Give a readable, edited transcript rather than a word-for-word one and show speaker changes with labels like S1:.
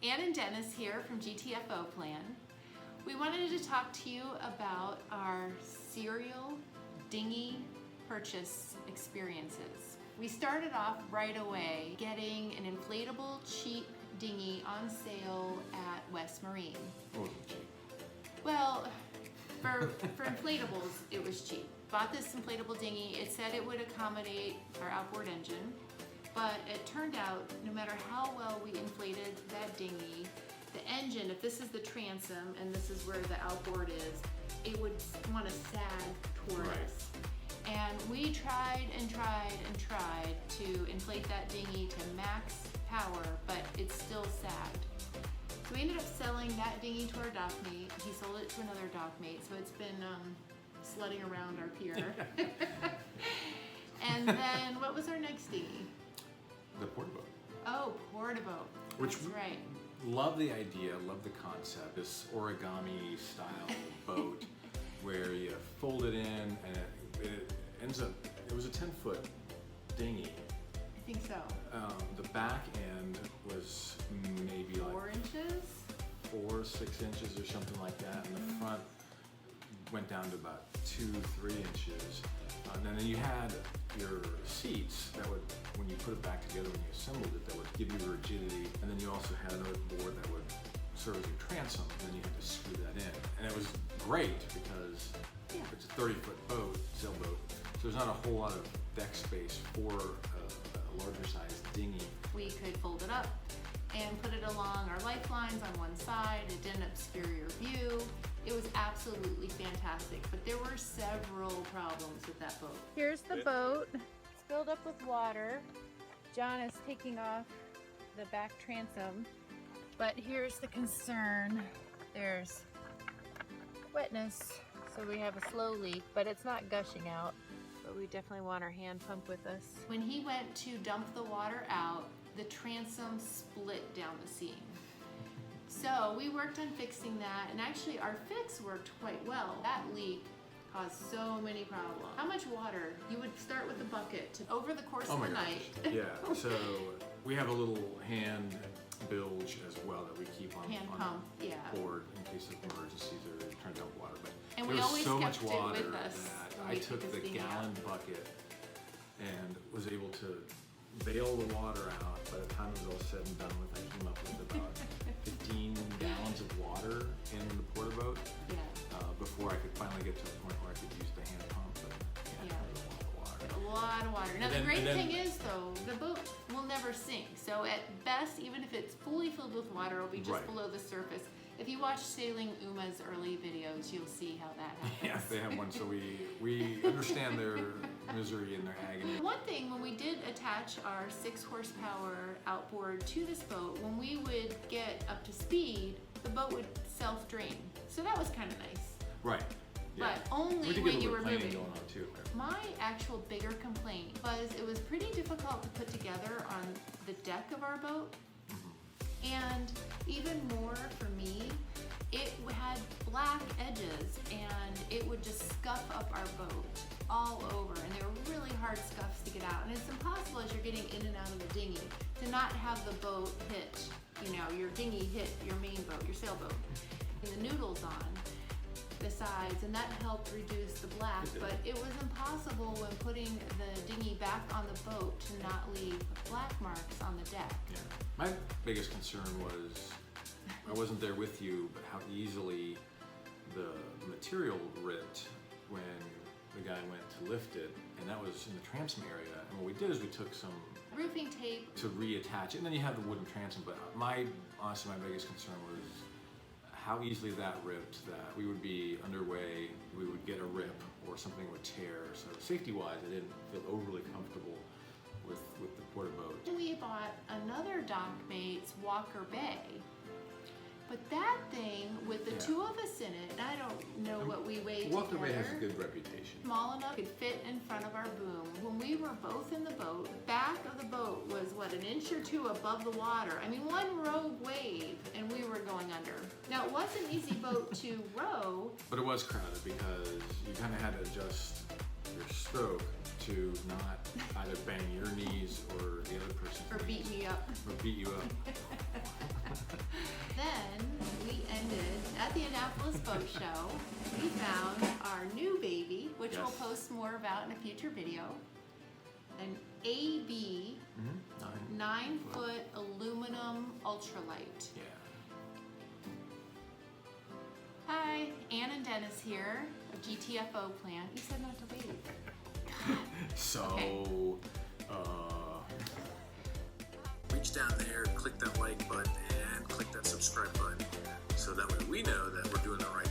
S1: Ann and Dennis here from GTFOplan. We wanted to talk to you about our serial dinghy purchase experiences. We started off right away getting an inflatable cheap dinghy on sale at West Marine.
S2: It wasn't cheap.
S1: Well, for inflatables, it was cheap. Bought this inflatable dinghy. It said it would accommodate our outboard engine, but it turned out no matter how well we inflated that dinghy, the engine, if this is the transom and this is where the outboard is, it would want to sag toward us. And we tried and tried and tried to inflate that dinghy to max power, but it still sagged. So we ended up selling that dinghy to our dockmate. He sold it to another dockmate, so it's been sledding around our pier. And then what was our next dinghy?
S2: The Porta-bote.
S1: Oh, Porta-bote.
S2: Which
S1: That's right.
S2: Love the idea, love the concept. This Origami style boat where you fold it in and it ends up, it was a 10-foot dinghy.
S1: I think so.
S2: The back end was maybe
S1: 4 inches?
S2: 4 or 6 inches or something like that, and the front went down to about 2-3 inches. And then you had your seats that would, when you put it back together, when you assembled it, that would give you rigidity. And then you also had another board that would serve as your transom, and then you had to screw that in. And it was great because it's a 30-foot boat, sailboat, so there's not a whole lot of deck space for a larger sized dinghy. We
S1: could fold it up and put it along our lifelines on one side. It didn't obscure your view. It was absolutely fantastic, but there were several problems with that boat. Here's the boat. It's filled up with water. John is taking off the back transom, but here's the concern. There's wetness, so we have a slow leak, but it's not gushing out. But we definitely want our hand pump with us. When he went to dump the water out, the transom split down the seam. So we worked on fixing that, and actually our fix worked quite well. That leak caused so many problems. How much water? You would start with a bucket over the course of the night.
S2: Yeah, so we have a little hand bilge as well that we keep on board in case of emergencies or trying to dump water. But
S1: and
S2: there
S1: we
S2: was
S1: always
S2: so
S1: kept
S2: much
S1: it
S2: water
S1: with us
S2: that I took the gallon bucket and was able to bail the water out. By the time it was all said and done with, I came up with about 15 gallons of water in the Porta-bote before I could finally get to a point where I could use the hand pump. But
S1: a lot of water. Now the great thing is though, the boat will never sink. So at best, even if it's fully filled with water, it'll be just below the surface. If you watch Sailing Uma's early videos, you'll see how that happens.
S2: Yeah, they have one, so we understand their misery and their agony.
S1: One thing, when we did attach our 6 horsepower outboard to this boat, when we would get up to speed, the boat would self-drain. So that was kind of nice.
S2: Right. Yeah.
S1: But only when you were moving.
S2: Going on too.
S1: My actual bigger complaint was it was pretty difficult to put together on the deck of our boat. And even more for me, it had black edges and it would just scuff up our boat all over, and they were really hard scuffs to get out. And it's impossible as you're getting in and out of the dinghy to not have the boat hit, your dinghy hit your main boat, your sailboat, and the noodles on the sides, and that helped reduce the black, but it was impossible when putting the dinghy back on the boat to not leave black marks on the deck.
S2: Yeah. My biggest concern was, I wasn't there with you, but how easily the material ripped when the guy went to lift it, and that was in the transom area. And what we did is we took some
S1: roofing tape
S2: to reattach it, and then you have the wooden transom, but honestly my biggest concern was how easily that ripped, that we would be underway, we would get a rip or something would tear. So safety-wise, I didn't feel overly comfortable with the Porta-bote.
S1: We bought another dockmate's Walker Bay, but that thing with the 2 of us in it, and I don't know what we weighed
S2: Walker
S1: together.
S2: Bay has a good reputation.
S1: Small enough could fit in front of our boom. When we were both in the boat, the back of the boat was what, an inch or 2 above the water. I mean, one rogue wave and we were going under. Now it was an easy boat to row,
S2: but it was crowded because you kind of had to adjust your stroke to not either bang your knees or the other person's
S1: Or beat
S2: knees.
S1: me up.
S2: Or beat you up.
S1: Then we ended at the Annapolis Boat Show. We found our new baby, which we'll
S2: Yes.
S1: post more about in a future video. An AB 9-foot aluminum ultralight.
S2: Yeah.
S1: Hi, Ann and Dennis here of GTFOplan. You said not to wait.
S2: So,
S1: Okay.
S3: Reach down there, click that like button, and click that subscribe button, so that way we know that we're doing the right